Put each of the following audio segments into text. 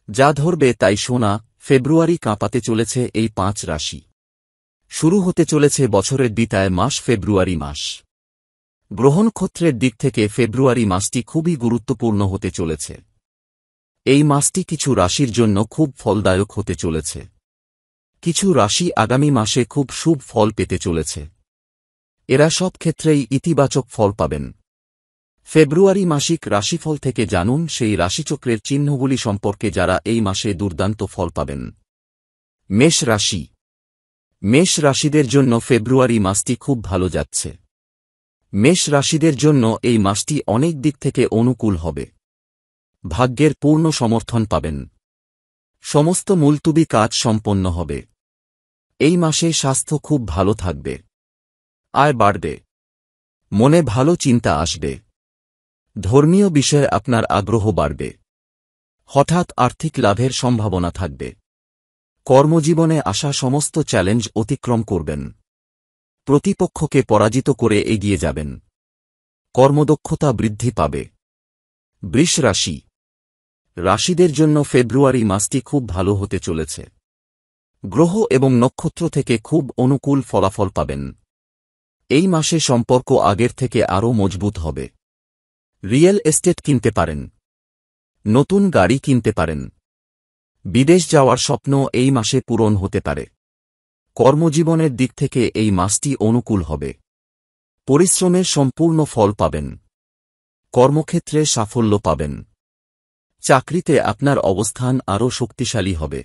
যা ধরবে তাই সোনা। ফেব্রুয়ারি কাঁপাতে চলেছে এই 5 রাশি। শুরু হতে চলেছে বছরের বিদায় মাস ফেব্রুয়ারি মাস। গ্রহ নক্ষত্রের দিক থেকে ফেব্রুয়ারি মাসটি খুবই গুরুত্বপূর্ণ হতে চলেছে। এই মাসটি কিছু রাশির জন্য খুব ফলদায়ক হতে চলেছে। কিছু রাশি আগামী মাসে খুব শুভ ফল পেতে চলেছে। এরা সব ক্ষেত্রেই ইতিবাচক ফল পাবেন। ফেব্রুয়ারি মাসিক রাশিফল থেকে জানুন সেই রাশিচক্রের চিহ্নগুলি সম্পর্কে যারা এই মাসে দুর্দান্ত ফল পাবেন। মেষ রাশি। মেষ রাশিদের জন্য ফেব্রুয়ারি মাসটি খুব ভালো যাচ্ছে। মেষ রাশিদের জন্য এই মাসটি অনেক দিক থেকে অনুকূল হবে। ভাগ্যের পূর্ণ সমর্থন পাবেন। সমস্ত মুলতুবি কাজ সম্পন্ন হবে। এই মাসে স্বাস্থ্য খুব ভালো থাকবে। আয় বাড়বে। মনে ভালো চিন্তা আসবে। ধর্মীয় বিষয়ে আপনার আগ্রহ বাড়বে। হঠাৎ আর্থিক লাভের সম্ভাবনা থাকবে। কর্মজীবনে আসা সমস্ত চ্যালেঞ্জ অতিক্রম করবেন। প্রতিপক্ষকে পরাজিত করে এগিয়ে যাবেন। কর্মদক্ষতা বৃদ্ধি পাবে। বৃষ রাশি। রাশিদের জন্য ফেব্রুয়ারি মাসটি খুব ভালো হতে চলেছে। গ্রহ এবং নক্ষত্র থেকে খুব অনুকূল ফলাফল পাবেন। এই মাসে সম্পর্ক আগের থেকে আরও মজবুত হবে। রিয়েল এস্টেট কিনতে পারেন। নতুন গাড়ি কিনতে পারেন। বিদেশ যাওয়ার স্বপ্ন এই মাসে পূরণ হতে পারে। কর্মজীবনের দিক থেকে এই মাসটি অনুকূল হবে। পরিশ্রমের সম্পূর্ণ ফল পাবেন। কর্মক্ষেত্রে সাফল্য পাবেন। চাকরিতে আপনার অবস্থান আরও শক্তিশালী হবে।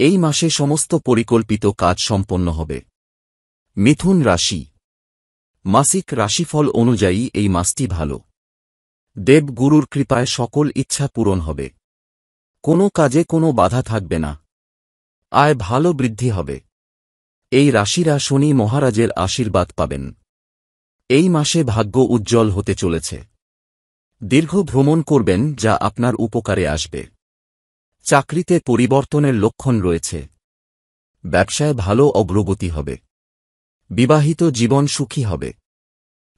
এই মাসে সমস্ত পরিকল্পিত কাজ সম্পন্ন হবে। মিথুন রাশি। মাসিক রাশিফল অনুযায়ী এই মাসটি ভালো। দেবগুরুর কৃপায় সকল ইচ্ছা পূরণ হবে। কোনো কাজে কোনো বাধা থাকবে না। আয় ভালো বৃদ্ধি হবে। এই রাশিরা শনি মহারাজের আশীর্বাদ পাবেন। এই মাসে ভাগ্য উজ্জ্বল হতে চলেছে। দীর্ঘ ভ্রমণ করবেন যা আপনার উপকারে আসবে। চাকরিতে পরিবর্তনের লক্ষণ রয়েছে। ব্যবসায় ভালো অগ্রগতি হবে। বিবাহিত জীবন সুখী হবে।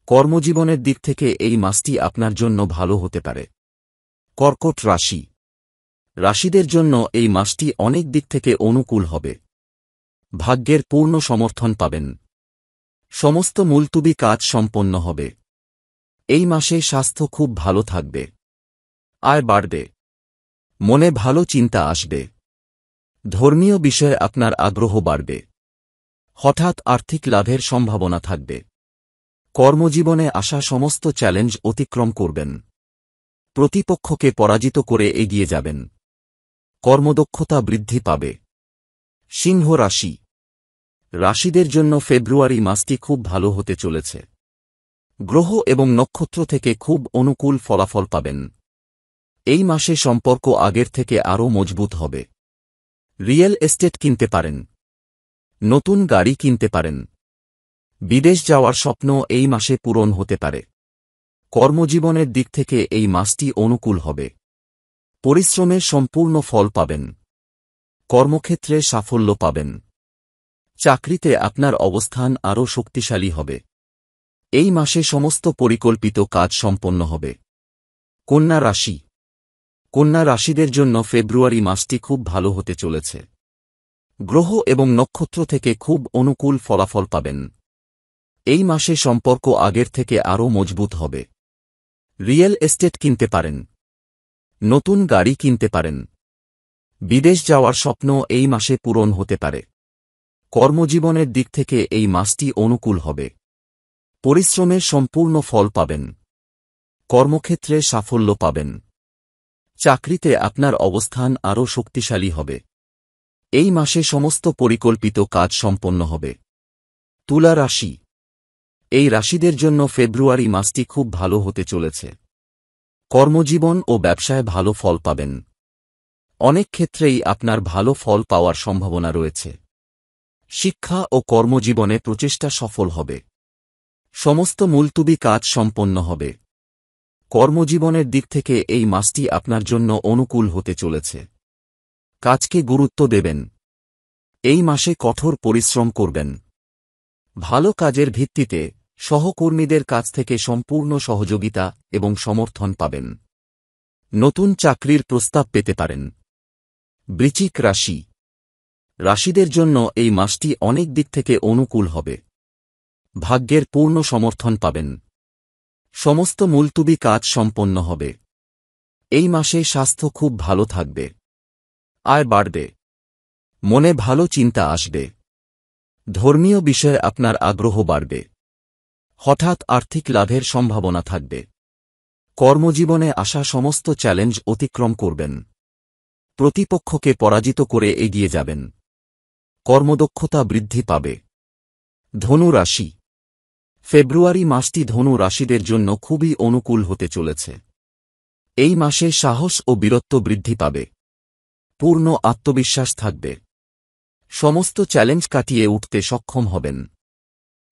কর্মজীবনের দিক থেকে এই মাসটি আপনার জন্য ভালো হতে পারে। কর্কট রাশি। রাশিদের জন্য এই মাসটি অনেক দিক থেকে অনুকূল হবে। ভাগ্যের পূর্ণ সমর্থন পাবেন। সমস্ত মুলতুবি কাজ সম্পন্ন হবে। এই মাসে স্বাস্থ্য খুব ভালো থাকবে। আয় বাড়বে। মনে ভালো চিন্তা আসবে। ধর্মীয় বিষয়ে আপনার আগ্রহ বাড়বে। হঠাৎ আর্থিক লাভের সম্ভাবনা থাকবে। কর্মজীবনে আসা সমস্ত চ্যালেঞ্জ অতিক্রম করবেন। প্রতিপক্ষকে পরাজিত করে এগিয়ে যাবেন। কর্মদক্ষতা বৃদ্ধি পাবে। সিংহ রাশি। রাশিদের জন্য ফেব্রুয়ারি মাসটি খুব ভালো হতে চলেছে। গ্রহ এবং নক্ষত্র থেকে খুব অনুকূল ফলাফল পাবেন। এই মাসে সম্পর্ক আগের থেকে আরও মজবুত হবে। রিয়েল এস্টেট কিনতে পারেন। নতুন গাড়ি কিনতে পারেন। বিদেশ যাওয়ার স্বপ্ন এই মাসে পূরণ হতে পারে। কর্মজীবনের দিক থেকে এই মাসটি অনুকূল হবে। পরিশ্রমের সম্পূর্ণ ফল পাবেন। কর্মক্ষেত্রে সাফল্য পাবেন। চাকরিতে আপনার অবস্থান আরও শক্তিশালী হবে। এই মাসে সমস্ত পরিকল্পিত কাজ সম্পন্ন হবে। কন্যা রাশি। কন্যা রাশিদের জন্য ফেব্রুয়ারি মাসটি খুব ভালো হতে চলেছে। গ্রহ এবং নক্ষত্র থেকে খুব অনুকূল ফলাফল পাবেন। এই মাসে সম্পর্ক আগের থেকে আরও মজবুত হবে। রিয়েল এস্টেট কিনতে পারেন। নতুন গাড়ি কিনতে পারেন। বিদেশ যাওয়ার স্বপ্ন এই মাসে পূরণ হতে পারে। কর্মজীবনের দিক থেকে এই মাসটি অনুকূল হবে। পরিশ্রমের সম্পূর্ণ ফল পাবেন। কর্মক্ষেত্রে সাফল্য পাবেন। চাকরিতে আপনার অবস্থান আরও শক্তিশালী হবে। এই মাসে সমস্ত পরিকল্পিত কাজ সম্পন্ন হবে। তুলা রাশি। এই রাশিদের জন্য ফেব্রুয়ারি মাসটি খুব ভালো হতে চলেছে। কর্মজীবন ও ব্যবসায় ভালো ফল পাবেন। অনেক ক্ষেত্রেই আপনার ভালো ফল পাওয়ার সম্ভাবনা রয়েছে। শিক্ষা ও কর্মজীবনে প্রচেষ্টা সফল হবে। সমস্ত মুলতুবি কাজ সম্পন্ন হবে। কর্মজীবনের দিক থেকে এই মাসটি আপনার জন্য অনুকূল হতে চলেছে। কাজকে গুরুত্ব দেবেন। এই মাসে কঠোর পরিশ্রম করবেন। ভালো কাজের ভিত্তিতে সহকর্মীদের কাছ থেকে সম্পূর্ণ সহযোগিতা এবং সমর্থন পাবেন। নতুন চাকরির প্রস্তাব পেতে পারেন। বৃশ্চিক রাশি। রাশিদের জন্য এই মাসটি অনেক দিক থেকে অনুকূল হবে। ভাগ্যের পূর্ণ সমর্থন পাবেন। সমস্ত মুলতুবি কাজ সম্পন্ন হবে। এই মাসে স্বাস্থ্য খুব ভালো থাকবে। আয় বাড়বে। মনে ভালো চিন্তা আসবে। ধর্মীয় বিষয়ে আপনার আগ্রহ বাড়বে। হঠাৎ আর্থিক লাভের সম্ভাবনা থাকবে। কর্মজীবনে আসা সমস্ত চ্যালেঞ্জ অতিক্রম করবেন। প্রতিপক্ষকে পরাজিত করে এগিয়ে যাবেন। কর্মদক্ষতা বৃদ্ধি পাবে। ধনু রাশি। ফেব্রুয়ারি মাসটি ধনু রাশিদের জন্য খুবই অনুকূল হতে চলেছে। এই মাসে সাহস ও বীরত্ব বৃদ্ধি পাবে। পূর্ণ আত্মবিশ্বাস থাকবে। সমস্ত চ্যালেঞ্জ কাটিয়ে উঠতে সক্ষম হবেন।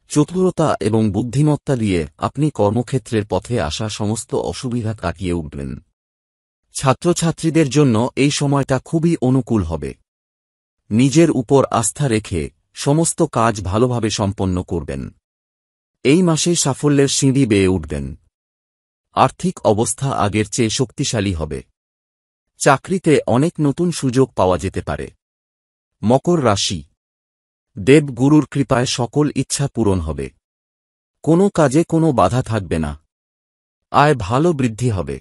চতুরতা এবং বুদ্ধিমত্তা দিয়ে আপনি কর্মক্ষেত্রের পথে আসা সমস্ত অসুবিধা কাটিয়ে উঠবেন। ছাত্রছাত্রীদের জন্য এই সময়টা খুবই অনুকূল হবে। নিজের উপর আস্থা রেখে সমস্ত কাজ ভালোভাবে সম্পন্ন করবেন। এই মাসে সাফল্যের সিঁড়ি বেয়ে উঠবেন। আর্থিক অবস্থা আগের চেয়ে শক্তিশালী হবে। চাকরিতে অনেক নতুন সুযোগ পাওয়া যেতে পারে। মকর রাশি। দেবগুরুর কৃপায় সকল ইচ্ছা পূরণ হবে। কোনো কাজে কোনো বাধা থাকবে না। আয় ভালো বৃদ্ধি হবে।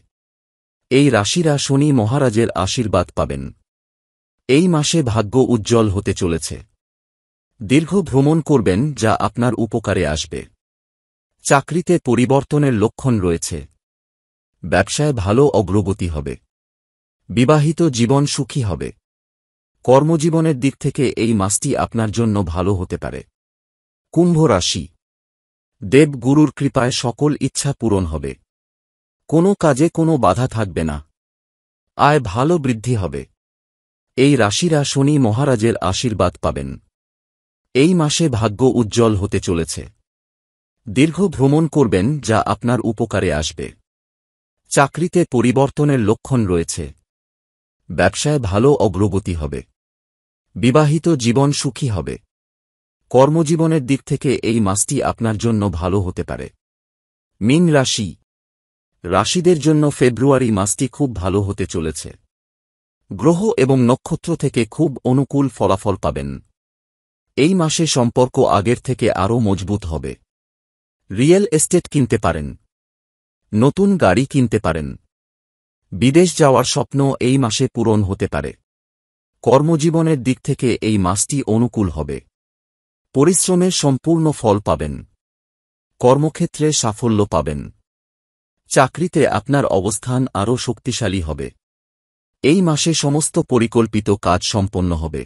এই রাশিরা শনি মহারাজের আশীর্বাদ পাবেন। এই মাসে ভাগ্য উজ্জ্বল হতে চলেছে। দীর্ঘ ভ্রমণ করবেন যা আপনার উপকারে আসবে। চাকরিতে পরিবর্তনের লক্ষণ রয়েছে। ব্যবসায় ভালো অগ্রগতি হবে। বিবাহিত জীবন সুখী হবে। কর্মজীবনের দিক থেকে এই মাসটি আপনার জন্য ভালো হতে পারে। কুম্ভ রাশি। দেবগুরুর কৃপায় সকল ইচ্ছা পূরণ হবে। কোনো কাজে কোনো বাধা থাকবে না। আয় ভালো বৃদ্ধি হবে। এই রাশিরা শনি মহারাজের আশীর্বাদ পাবেন। এই মাসে ভাগ্য উজ্জ্বল হতে চলেছে। দীর্ঘ ভ্রমণ করবেন যা আপনার উপকারে আসবে। চাকরিতে পরিবর্তনের লক্ষণ রয়েছে। ব্যবসায় ভালো অগ্রগতি হবে। বিবাহিত জীবন সুখী হবে। কর্মজীবনের দিক থেকে এই মাসটি আপনার জন্য ভালো হতে পারে। মীন রাশি। রাশিদের জন্য ফেব্রুয়ারি মাসটি খুব ভালো হতে চলেছে। গ্রহ এবং নক্ষত্র থেকে খুব অনুকূল ফলাফল পাবেন। এই মাসে সম্পর্ক আগের থেকে আরও মজবুত হবে। রিয়েল এস্টেট কিনতে পারেন। নতুন গাড়ি কিনতে পারেন। বিদেশ যাওয়ার স্বপ্ন এই মাসে পূরণ হতে পারে। কর্মজীবনের দিক থেকে এই মাসটি অনুকূল হবে। পরিশ্রমের সম্পূর্ণ ফল পাবেন। কর্মক্ষেত্রে সাফল্য পাবেন। চাকরিতে আপনার অবস্থান আরও শক্তিশালী হবে। এই মাসে সমস্ত পরিকল্পিত কাজ সম্পন্ন হবে।